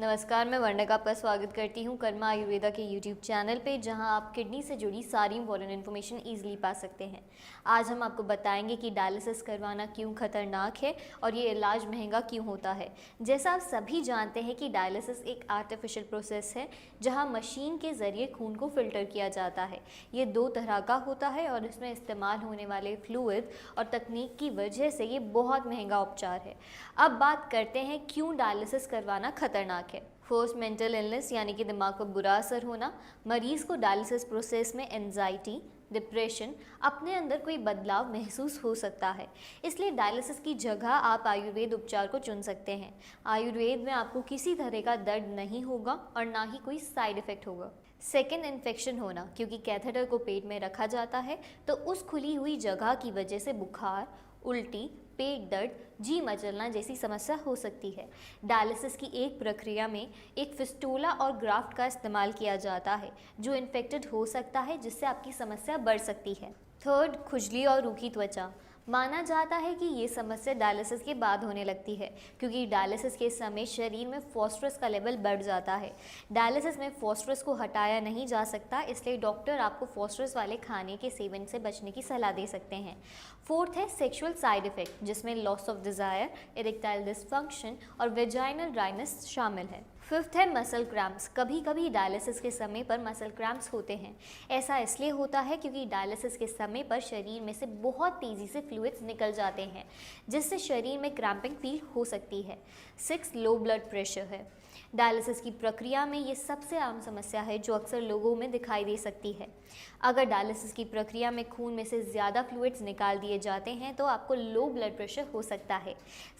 नमस्कार, मैं वर्णिका आपका स्वागत करती हूँ कर्मा आयुर्वेदा के यूट्यूब चैनल पे, जहाँ आप किडनी से जुड़ी सारी इंपॉर्टेंट इन्फॉर्मेशन ईजिली पा सकते हैं। आज हम आपको बताएंगे कि डायलिसिस करवाना क्यों खतरनाक है और ये इलाज महंगा क्यों होता है। जैसा आप सभी जानते हैं कि डायलिसिस एक आर्टिफिशियल प्रोसेस है, जहाँ मशीन के ज़रिए खून को फिल्टर किया जाता है। ये 2 तरह का होता है और इसमें इस्तेमाल होने वाले फ्लूइड और तकनीक की वजह से ये बहुत महंगा उपचार है। अब बात करते हैं क्यों डायलिसिस करवाना खतरनाक है। फर्स्ट, मेंटल इलनेस यानी कि दिमाग पर बुरा असर होना। मरीज को डायलिसिस प्रोसेस में एंजाइटी, डिप्रेशन, अपने अंदर कोई बदलाव महसूस हो सकता है। इसलिए डायलिसिस की जगह आप आयुर्वेद उपचार को चुन सकते हैं। आयुर्वेद में आपको किसी तरह का दर्द नहीं होगा और ना ही कोई साइड इफेक्ट होगा। सेकेंड, इन्फेक्शन होना, क्योंकि कैथेटर को पेट में रखा जाता है तो उस खुली हुई जगह की वजह से बुखार, उल्टी, पेट दर्द, जी मचलना जैसी समस्या हो सकती है। डायलिसिस की एक प्रक्रिया में एक फिस्टुला और ग्राफ्ट का इस्तेमाल किया जाता है जो इन्फेक्टेड हो सकता है, जिससे आपकी समस्या बढ़ सकती है। थर्ड, खुजली और रूखी त्वचा। माना जाता है कि ये समस्या डायलिसिस के बाद होने लगती है, क्योंकि डायलिसिस के समय शरीर में फॉस्फोरस का लेवल बढ़ जाता है। डायलिसिस में फॉस्फोरस को हटाया नहीं जा सकता, इसलिए डॉक्टर आपको फॉस्फोरस वाले खाने के सेवन से बचने की सलाह दे सकते हैं। फोर्थ है सेक्सुअल साइड इफेक्ट, जिसमें loss of desire, erectile dysfunction और वेजाइनल ड्राइनेस शामिल है। फिफ्थ है मसल क्रैम्प्स। कभी कभी डायलिसिस के समय पर मसल क्रैम्प्स होते हैं। ऐसा इसलिए होता है क्योंकि डायलिसिस के समय पर शरीर में से बहुत तेज़ी से फ्लूइड्स निकल जाते हैं, जिससे शरीर में क्रैम्पिंग फील हो सकती है। सिक्स, लो ब्लड प्रेशर है। डायलिसिस की प्रक्रिया में ये सबसे आम समस्या है जो अक्सर लोगों में दिखाई दे सकती है। अगर डायलिसिस की प्रक्रिया में खून में से ज़्यादा फ्लूइड्स निकाल दिए जाते हैं तो आपको लो ब्लड प्रेशर हो सकता है।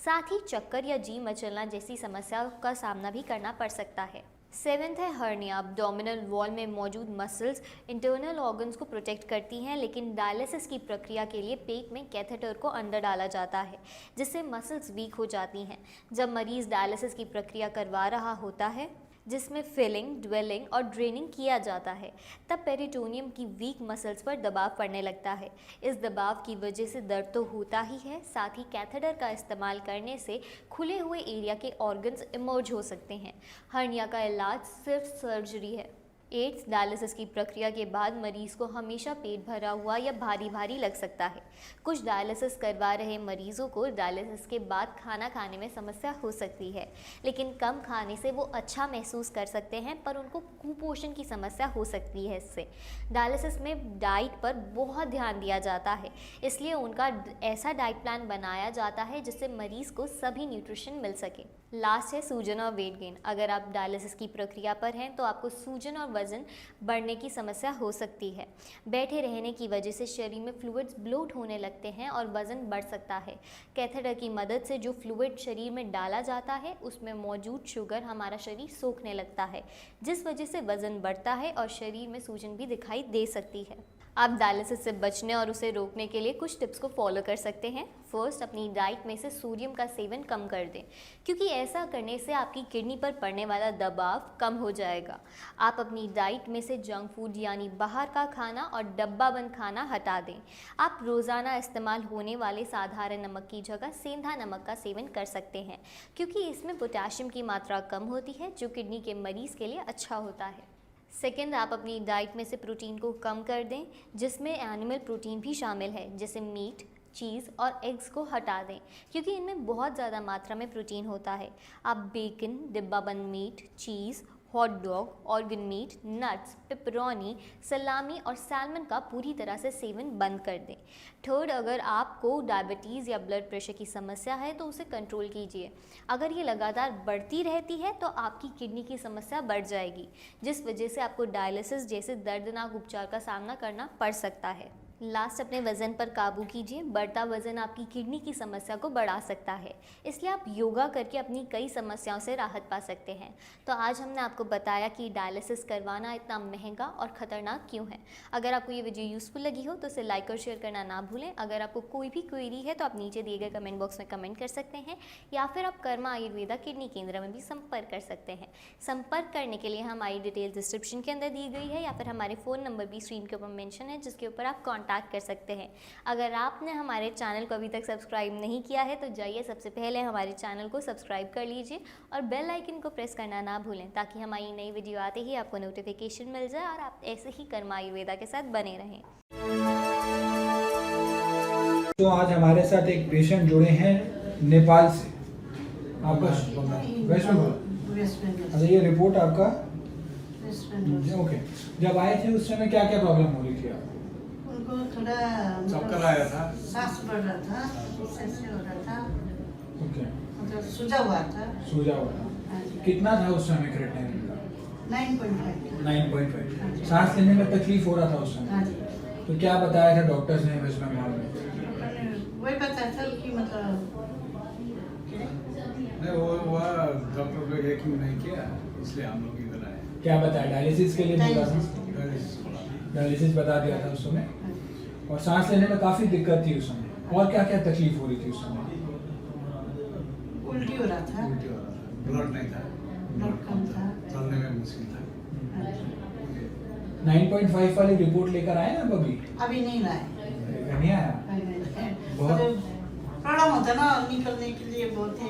साथ ही चक्कर या जी मचलना जैसी समस्याओं का सामना भी करना पड़ सकता है। सेवेंथ है हर्निया। एब्डोमिनल वॉल में मौजूद मसल्स इंटरनल ऑर्गन्स को प्रोटेक्ट करती हैं, लेकिन डायलिसिस की प्रक्रिया के लिए पेट में कैथेटर को अंदर डाला जाता है, जिससे मसल्स वीक हो जाती हैं। जब मरीज़ डायलिसिस की प्रक्रिया करवा रहा होता है, जिसमें फिलिंग, ड्वेलिंग और ड्रेनिंग किया जाता है, तब पेरिटोनियम की वीक मसल्स पर दबाव पड़ने लगता है। इस दबाव की वजह से दर्द तो होता ही है, साथ ही कैथेटर का इस्तेमाल करने से खुले हुए एरिया के ऑर्गन्स इमर्ज हो सकते हैं। हर्निया का इलाज सिर्फ सर्जरी है। एड्स, डायलिसिस की प्रक्रिया के बाद मरीज़ को हमेशा पेट भरा हुआ या भारी भारी लग सकता है। कुछ डायलिसिस करवा रहे मरीज़ों को डायलिसिस के बाद खाना खाने में समस्या हो सकती है, लेकिन कम खाने से वो अच्छा महसूस कर सकते हैं, पर उनको कुपोषण की समस्या हो सकती है। इससे डायलिसिस में डाइट पर बहुत ध्यान दिया जाता है, इसलिए उनका ऐसा डाइट प्लान बनाया जाता है जिससे मरीज़ को सभी न्यूट्रिशन मिल सके। लास्ट है सूजन और वेट गेन। अगर आप डायलिसिस की प्रक्रिया पर हैं तो आपको सूजन और वज़न बढ़ने की समस्या हो सकती है। बैठे रहने की वजह से शरीर में फ्लूइड्स ब्लोट होने लगते हैं और वज़न बढ़ सकता है। कैथेटर की मदद से जो फ्लूइड शरीर में डाला जाता है, उसमें मौजूद शुगर हमारा शरीर सोखने लगता है, जिस वजह से वज़न बढ़ता है और शरीर में सूजन भी दिखाई दे सकती है। आप डायलिसिस से बचने और उसे रोकने के लिए कुछ टिप्स को फॉलो कर सकते हैं। फर्स्ट, अपनी डाइट में से सोडियम का सेवन कम कर दें, क्योंकि ऐसा करने से आपकी किडनी पर पड़ने वाला दबाव कम हो जाएगा। आप अपनी डाइट में से जंक फूड यानी बाहर का खाना और डब्बा बंद खाना हटा दें। आप रोज़ाना इस्तेमाल होने वाले साधारण नमक की जगह सेंधा नमक का सेवन कर सकते हैं, क्योंकि इसमें पोटेशियम की मात्रा कम होती है, जो किडनी के मरीज़ के लिए अच्छा होता है। सेकेंड, आप अपनी डाइट में से प्रोटीन को कम कर दें, जिसमें एनिमल प्रोटीन भी शामिल है, जैसे मीट, चीज़ और एग्स को हटा दें, क्योंकि इनमें बहुत ज़्यादा मात्रा में प्रोटीन होता है। आप बेकन, डिब्बाबंद meat, cheese, hot dog, organ meat, nuts, pepperoni, salami और सैल्मन का पूरी तरह से सेवन बंद कर दें। थर्ड, अगर आपको डायबिटीज़ या ब्लड प्रेशर की समस्या है तो उसे कंट्रोल कीजिए। अगर ये लगातार बढ़ती रहती है तो आपकी किडनी की समस्या बढ़ जाएगी, जिस वजह से आपको डायलिसिस जैसे दर्दनाक उपचार का सामना करना पड़ सकता है। लास्ट, अपने वज़न पर काबू कीजिए। बढ़ता वज़न आपकी किडनी की समस्या को बढ़ा सकता है, इसलिए आप योगा करके अपनी कई समस्याओं से राहत पा सकते हैं। तो आज हमने आपको बताया कि डायलिसिस करवाना इतना महंगा और ख़तरनाक क्यों है। अगर आपको ये वीडियो यूज़फुल लगी हो तो इसे लाइक और शेयर करना ना भूलें। अगर आपको कोई भी क्वेरी है तो आप नीचे दिए गए कमेंट बॉक्स में कमेंट कर सकते हैं, या फिर आप कर्मा आयुर्वेदा किडनी केंद्र में भी संपर्क कर सकते हैं। संपर्क करने के लिए हमारी डिटेल डिस्क्रिप्शन के अंदर दी गई है, या फिर हमारे फ़ोन नंबर भी स्क्रीन के ऊपर मेंशन है, जिसके ऊपर आप कॉन्टैक्ट कांटेक्ट कर सकते हैं। अगर आपने हमारे चैनल को अभी तक सब्सक्राइब नहीं किया है तो जाइए सबसे पहले हमारे चैनल को सब्सक्राइब कर लीजिए और बेल आइकन को प्रेस करना ना भूलें, ताकि हमारी नई वीडियो आते ही आपको नोटिफिकेशन मिल जाए और आप ऐसे ही कर्मा आयुर्वेदा के साथ बने रहें। तो आज हमारे साथ एक पेशेंट जुड़े हैं नेपाल से। आपका वेस्ट बंगाल? अच्छा, ये रिपोर्ट आपका ओके। जब आए थे उस समय क्या क्या प्रॉब्लम हो रही थी आपको? उनको थोड़ा चक्कर आया था, सांस बढ़ रहा था, ऐसे हो रहा था, ओके, मतलब सूजा हुआ था। सूजा हुआ था। हाँ जी। कितना था उस समय क्रेटिनिन का? 9.5। 9.5। सांस लेने में तकलीफ हो रहा था उस हाँ समय, जी। तो क्या बताया था डॉक्टर्स ने वेस्ट बंगाल में? वही बताया था कि मतलब नहीं वो डॉक्टर को यकीन नहीं किया, इसलिए हम लोग इधर आए। क्या बताया? डायलिसिस के लिए बोला था? डायलिसिस बता दिया था उस समय। और सांस लेने में काफी दिक्कत थी उस समय, और क्या क्या तकलीफ हो रही थी उस समय? उल्टी हो रहा था, उल्टी हो रहा था, ब्लड नहीं था, ब्लड कम था, चलने में मुश्किल था। हाँ जी। 9.5 वाली रिपोर्ट लेकर आए ना अभी? अभी नहीं लाए, लेकर नहीं आया? बहुत- प्रॉब्लम होता है ना निकलने के लिए, बहुत ही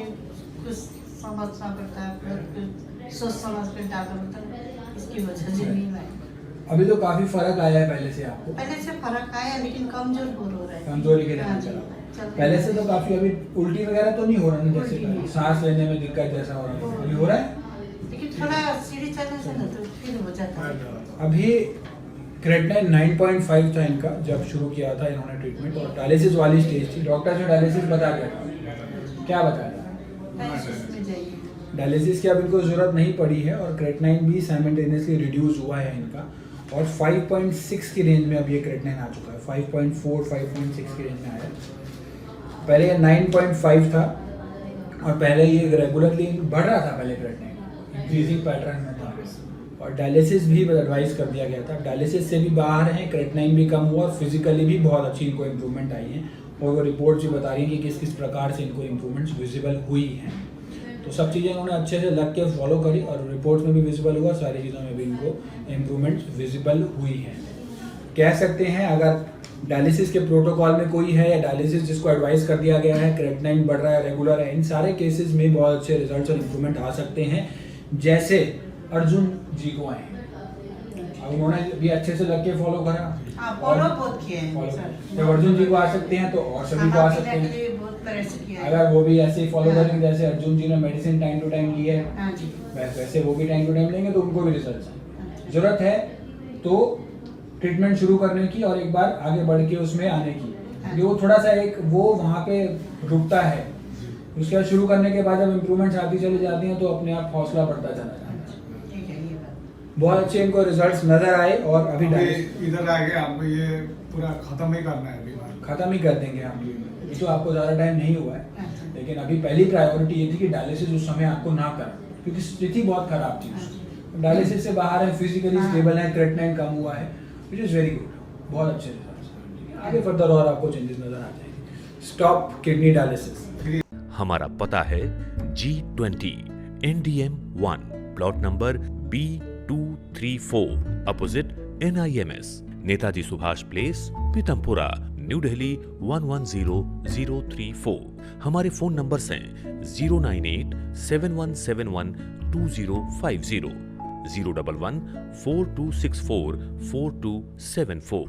कुछ समझना पड़ता है, बहुत कुछ सोच समझ कर डालना पड़ता है, इसकी वजह से नहीं लाए। अभी तो काफी फर्क आया है पहले से आपको? पहले से फर्क आया, लेकिन कमजोर हो रहा है। कमजोरी के हाँ लिए जी, चला। चल पहले से तो काफी, अभी उल्टी वगैरह तो नहीं हो रहा ना, जैसे उल्टी नहीं। सांस लेने में दिक्कत जैसा हो रहा है अभी हो रहा है? लेकिन थोड़ा सीढ़ी चलने से ना तो फिर हो जाता है। अभी क्रेटिनिन 9.5 था इनका जब शुरू किया था इन्होंने ट्रीटमेंट, और डायलिसिस वाली स्टेज थी। डॉक्टर ने डायलिसिस बता दिया था, क्या बताया? डायलिसिस में जाइए। डायलिसिस की अब इनको जरूरत नहीं पड़ी है, और क्रेटिनिन भी साइमल्टेनियसली रिड्यूस हुआ है इनका, और 5.6 की रेंज में अब ये क्रेटिनिन आ चुका है। 5.4 5.6 की रेंज में आया। पहले ये 9.5 था, और पहले ये रेगुलरली बढ़ रहा था, पहले क्रेटिनिन इंक्रीजिंग पैटर्न में था, और डायलिसिस भी एडवाइस कर दिया गया था। डायलिसिस से भी बाहर हैं, क्रेटिनिन भी कम हुआ, और फिजिकली भी बहुत अच्छी इनको इम्प्रूवमेंट आई है, और वो रिपोर्ट्स भी बता रही हैं कि किस किस प्रकार से इनको इम्प्रूवमेंट्स विजिबल हुई हैं। तो सब चीज़ें इन्होंने अच्छे से लग के फॉलो करी, और रिपोर्ट्स में भी विजिबल हुआ, सारी चीज़ों में भी इनको इम्प्रूवमेंट्स विजिबल हुई हैं। कह सकते हैं अगर डायलिसिस के प्रोटोकॉल में कोई है, या डायलिसिस जिसको एडवाइस कर दिया गया है, क्रेटिनिन बढ़ रहा है, रेगुलर है, इन सारे केसेस में बहुत अच्छे रिजल्ट्स और इम्प्रूवमेंट आ सकते हैं, जैसे अर्जुन जी को आए। अब उन्होंने भी अच्छे से लग के फॉलो करा, हाँ, फॉलो बहुत किए हैं follow- सर। जब अर्जुन जी को आ सकते हैं तो और सभी को आ खाना सकते पीना के हैं। लिए बहुत तरह से किया है। अगर वो भी ऐसे ही फॉलो हाँ। करेंगे जैसे अर्जुन जी ने मेडिसिन टाइम टू टाइम ली है, हाँ जी। वैसे वो भी टाइम टू टाइम लेंगे तो उनको भी रिजल्ट अच्छा। जरूरत है तो ट्रीटमेंट शुरू करने की, और एक बार आगे बढ़ के उसमें आने की। ये वो थोड़ा सा एक वो वहाँ पे रुकता है, उसके बाद शुरू करने के बाद जब इम्प्रूवमेंट्स आती चली जाती हैं तो अपने आप हौसला बढ़ता चला जाता है। ठीक है, ये बात। बहुत अच्छे इनको रिजल्ट्स नजर आए, और अभी इधर आके हमको ये पूरा खत्म ही करना है बीमारी। खत्म ही कर देंगे हम ये तो आपको ज़्यादा टाइम नहीं हुआ है, अच्छा। लेकिन अभी पहली प्रायोरिटी ये थी कि डायलिसिस उस समय आपको ना करा, क्योंकि स्थिति बहुत खराब थी। डायलिसिस से बाहर है, फिजिकली हाँ। स्टेबल है, क्रेटिनिन कम हुआ है, विच इज़ वेरी गुड, बहुत अच्छे रिजल्ट्स। आगे फर्दर और आपको चेंजेस नजर आ जाएंगे। Stop kidney dialysis. हमारा पता है G20 NDM 1 plot number B234 opposite NIMS Netaji Subhash place Pitampura new Delhi 110034। हमारे फोन नंबर्स हैं 09871712050 01142644274।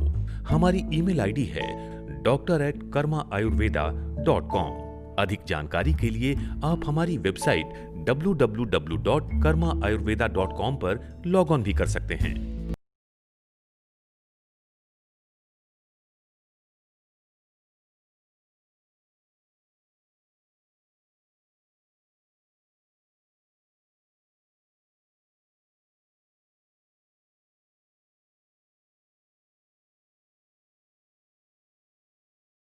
हमारी ईमेल आईडी है doctor@karmaayurveda.com। अधिक जानकारी के लिए आप हमारी वेबसाइट www.karmaayurveda.com पर लॉग ऑन भी कर सकते हैं।